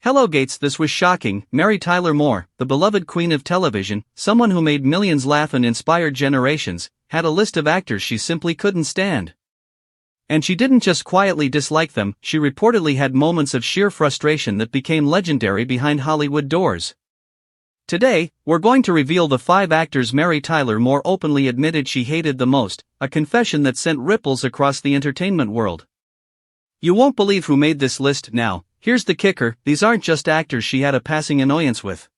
Hello Gates, this was shocking. Mary Tyler Moore, the beloved queen of television, someone who made millions laugh and inspired generations, had a list of actors she simply couldn't stand. And she didn't just quietly dislike them, she reportedly had moments of sheer frustration that became legendary behind Hollywood doors. Today, we're going to reveal the 5 actors Mary Tyler Moore openly admitted she hated the most, a confession that sent ripples across the entertainment world. You won't believe who made this list now. Here's the kicker, these aren't just actors she had a passing annoyance with.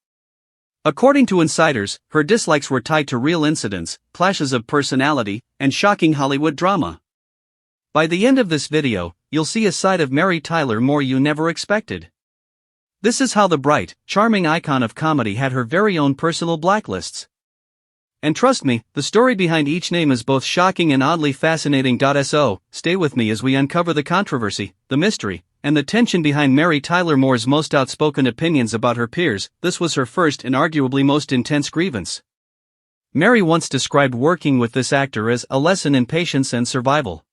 According to insiders, her dislikes were tied to real incidents, clashes of personality, and shocking Hollywood drama. By the end of this video, you'll see a side of Mary Tyler Moore you never expected. This is how the bright, charming icon of comedy had her very own personal blacklists. And trust me, the story behind each name is both shocking and oddly fascinating. So, stay with me as we uncover the controversy, the mystery, and the tension behind Mary Tyler Moore's most outspoken opinions about her peers. This was her first and arguably most intense grievance. Mary once described working with this actor as a lesson in patience and survival.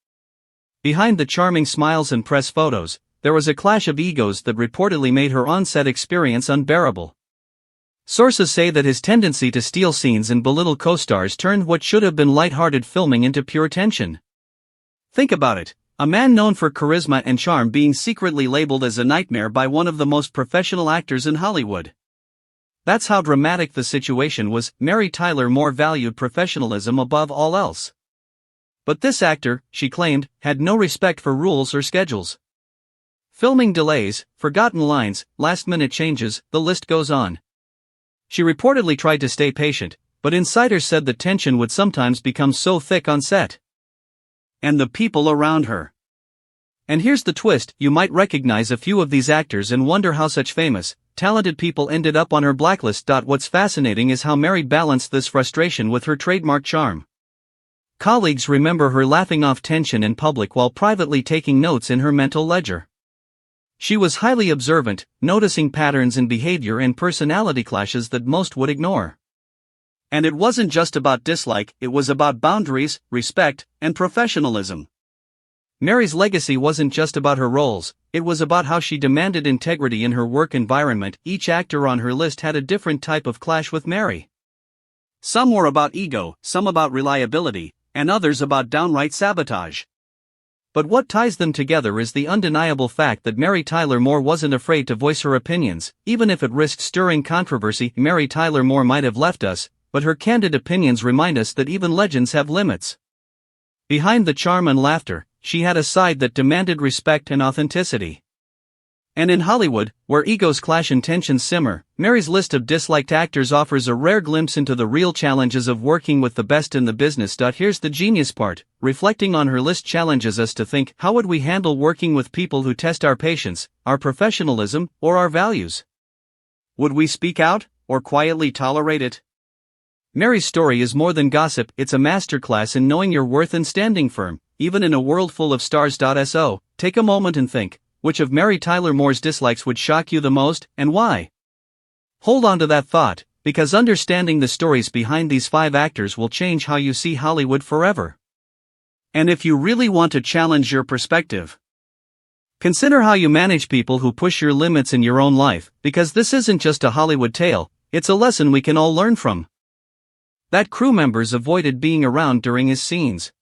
Behind the charming smiles and press photos, there was a clash of egos that reportedly made her on-set experience unbearable. Sources say that his tendency to steal scenes and belittle co-stars turned what should have been light-hearted filming into pure tension. Think about it. A man known for charisma and charm being secretly labeled as a nightmare by one of the most professional actors in Hollywood. That's how dramatic the situation was. Mary Tyler Moore valued professionalism above all else. But this actor, she claimed, had no respect for rules or schedules. Filming delays, forgotten lines, last-minute changes, the list goes on. She reportedly tried to stay patient, but insiders said the tension would sometimes become so thick on set. And the people around her. And here's the twist, you might recognize a few of these actors and wonder how such famous, talented people ended up on her blacklist. What's fascinating is how Mary balanced this frustration with her trademark charm. Colleagues remember her laughing off tension in public while privately taking notes in her mental ledger. She was highly observant, noticing patterns in behavior and personality clashes that most would ignore. And it wasn't just about dislike, it was about boundaries, respect, and professionalism. Mary's legacy wasn't just about her roles, it was about how she demanded integrity in her work environment. Each actor on her list had a different type of clash with Mary. Some were about ego, some about reliability, and others about downright sabotage. But what ties them together is the undeniable fact that Mary Tyler Moore wasn't afraid to voice her opinions, even if it risked stirring controversy. Mary Tyler Moore might have left us, but her candid opinions remind us that even legends have limits. Behind the charm and laughter, she had a side that demanded respect and authenticity. And in Hollywood, where egos clash and tensions simmer, Mary's list of disliked actors offers a rare glimpse into the real challenges of working with the best in the business. Here's the genius part, reflecting on her list challenges us to think, how would we handle working with people who test our patience, our professionalism, or our values? Would we speak out, or quietly tolerate it? Mary's story is more than gossip, it's a masterclass in knowing your worth and standing firm, even in a world full of stars. So, take a moment and think. Which of Mary Tyler Moore's dislikes would shock you the most, and why? Hold on to that thought, because understanding the stories behind these 5 actors will change how you see Hollywood forever. And if you really want to challenge your perspective, consider how you manage people who push your limits in your own life, because this isn't just a Hollywood tale, it's a lesson we can all learn from. That crew members avoided being around during his scenes.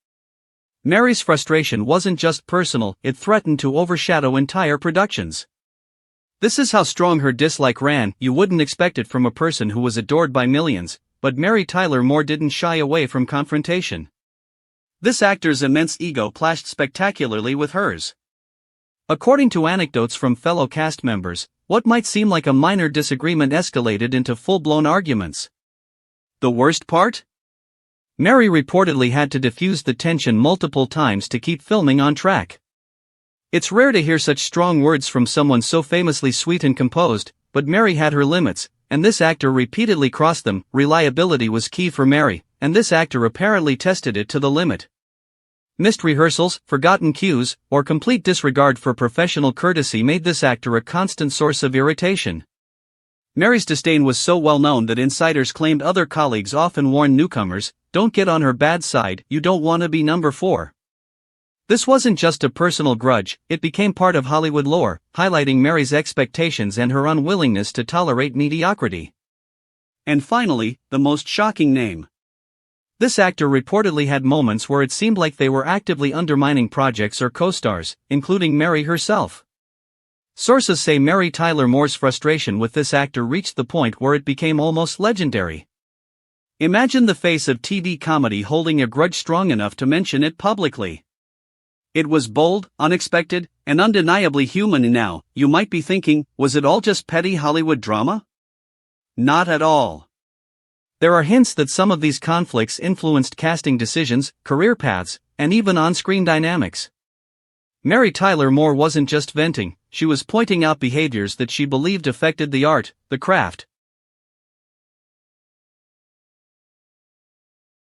Mary's frustration wasn't just personal, it threatened to overshadow entire productions. This is how strong her dislike ran. You wouldn't expect it from a person who was adored by millions, but Mary Tyler Moore didn't shy away from confrontation. This actor's immense ego clashed spectacularly with hers. According to anecdotes from fellow cast members, what might seem like a minor disagreement escalated into full-blown arguments. The worst part? Mary reportedly had to diffuse the tension multiple times to keep filming on track. It's rare to hear such strong words from someone so famously sweet and composed, but Mary had her limits, and this actor repeatedly crossed them. Reliability was key for Mary, and this actor apparently tested it to the limit. Missed rehearsals, forgotten cues, or complete disregard for professional courtesy made this actor a constant source of irritation. Mary's disdain was so well known that insiders claimed other colleagues often warned newcomers, "Don't get on her bad side, you don't want to be number 4. This wasn't just a personal grudge, it became part of Hollywood lore, highlighting Mary's expectations and her unwillingness to tolerate mediocrity. And finally, the most shocking name. This actor reportedly had moments where it seemed like they were actively undermining projects or co-stars, including Mary herself. Sources say Mary Tyler Moore's frustration with this actor reached the point where it became almost legendary. Imagine the face of TV comedy holding a grudge strong enough to mention it publicly. It was bold, unexpected, and undeniably human. Now, you might be thinking, was it all just petty Hollywood drama? Not at all. There are hints that some of these conflicts influenced casting decisions, career paths, and even on-screen dynamics. Mary Tyler Moore wasn't just venting, she was pointing out behaviors that she believed affected the art, the craft,